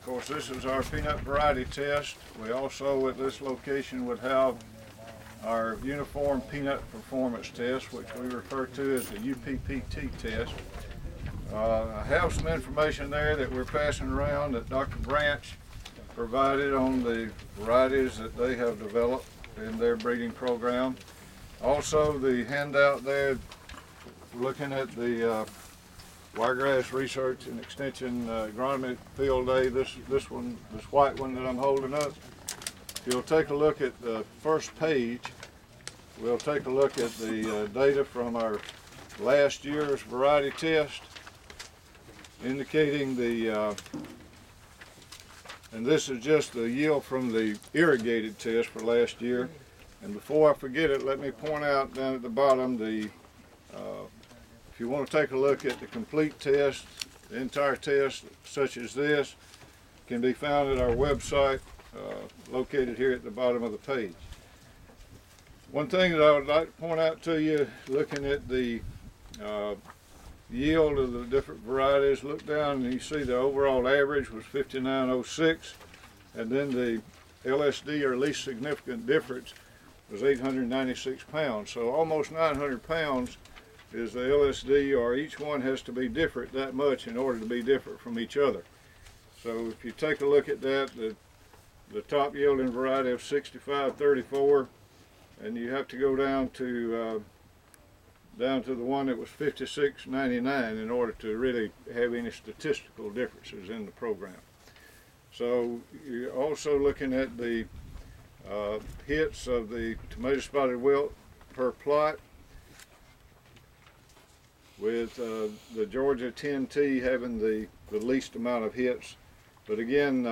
Of course, this is our peanut variety test. We also at this location would have our uniform peanut performance test, which we refer to as the UPPT test. I have some information there that we're passing around that Dr. Branch provided on the varieties that they have developed in their breeding program. Also, the handout there looking at the Wiregrass Research and Extension Agronomy Field Day, this white one that I'm holding up. If you'll take a look at the first page, we'll take a look at the data from our last year's variety test, indicating the, and this is just the yield from the irrigated test for last year. And before I forget it, let me point out down at the bottom the if you want to take a look at the complete test, the entire test, such as this, can be found at our website, located here at the bottom of the page. One thing that I would like to point out to you, looking at the yield of the different varieties, look down and you see the overall average was 5906, and then the LSD, or least significant difference, was 896 pounds. So almost 900 pounds is the LSD, or each one has to be different that much in order to be different from each other. So if you take a look at that, the top yielding variety of 6534, and you have to go down to the one that was 5699 in order to really have any statistical differences in the program. So you're also looking at the hits of the tomato spotted wilt per plot, with the Georgia 10T having the least amount of hits. But again,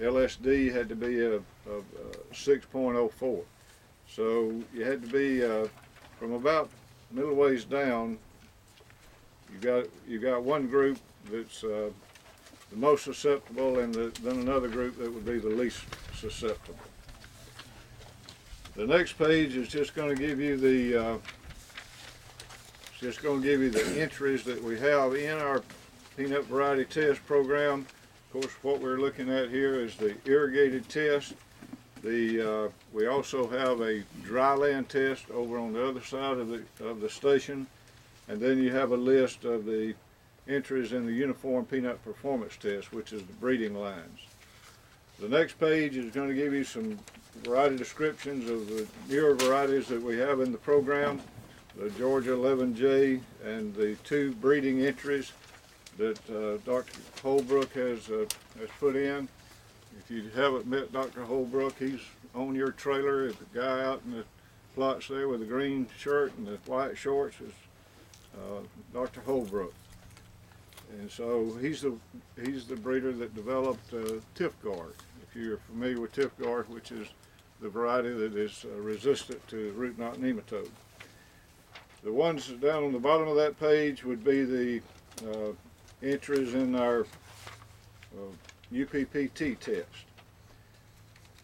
LSD had to be a 6.04. So you had to be from about middle ways down. You got one group that's the most susceptible, and then another group that would be the least susceptible. The next page is just going to give you the entries that we have in our peanut variety test program. Of course, what we're looking at here is the irrigated test. We also have a dry land test over on the other side of the station, and then you have a list of the entries in the uniform peanut performance test, which is the breeding lines. The next page is going to give you some variety descriptions of the newer varieties that we have in the program, the Georgia 11J and the two breeding entries that Dr. Holbrook has put in. If you haven't met Dr. Holbrook, he's on your trailer. The guy out in the plots there with the green shirt and the white shorts is Dr. Holbrook. And so he's the breeder that developed Tifgard. If you're familiar with Tifgard, which is the variety that is resistant to root knot nematode. The ones down on the bottom of that page would be the entries in our UPPT test.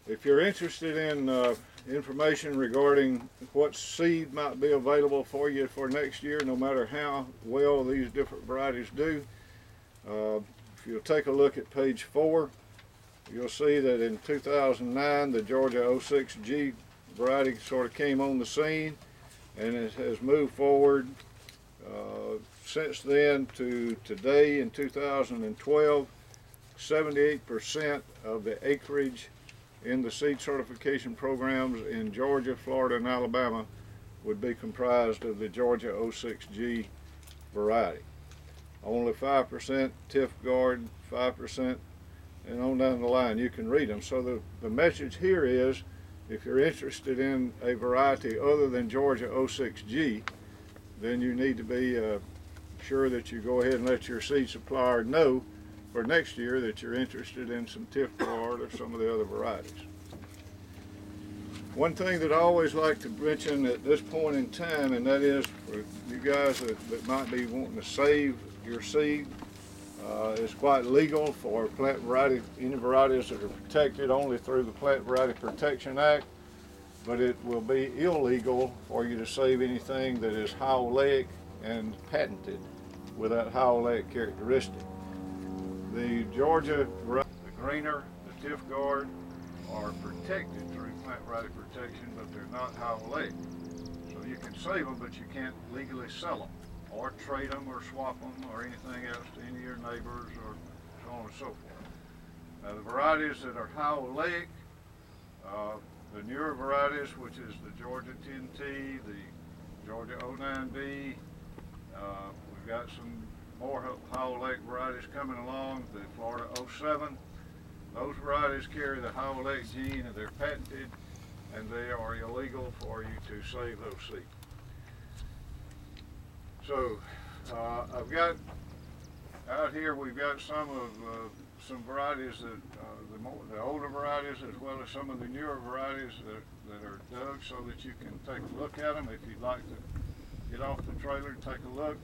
If you're interested in information regarding what seed might be available for you for next year, no matter how well these different varieties do, if you'll take a look at page 4, you'll see that in 2009 the Georgia 06G variety sort of came on the scene, and it has moved forward since then to today in 2012. 78% of the acreage in the seed certification programs in Georgia, Florida, and Alabama would be comprised of the Georgia 06G variety. Only 5% Tifgard, 5%, and on down the line. You can read them. So the message here is, if you're interested in a variety other than Georgia 06G, then you need to be sure that you go ahead and let your seed supplier know for next year that you're interested in some Tifgard or some of the other varieties. One thing that I always like to mention at this point in time, and that is for you guys that might be wanting to save your seed, it's quite legal for plant variety, any varieties that are protected only through the Plant Variety Protection Act, but it will be illegal for you to save anything that is high oleic and patented with that high oleic characteristic. The Georgia variety greener, the tiff guard, are protected through plant variety protection, but they're not high oleic. So you can save them, but you can't legally sell them, or trade them, or swap them, or anything else to any of your neighbors, or so on and so forth. Now the varieties that are high oleic, the newer varieties, which is the Georgia 10T, the Georgia 09B, we've got some more high oleic varieties coming along, the Florida 07. Those varieties carry the high oleic gene and they're patented, and they are illegal for you to save those seeds. So I've got out here, we've got some varieties that the older varieties, as well as some of the newer varieties that are dug, so that you can take a look at them if you'd like to get off the trailer and take a look.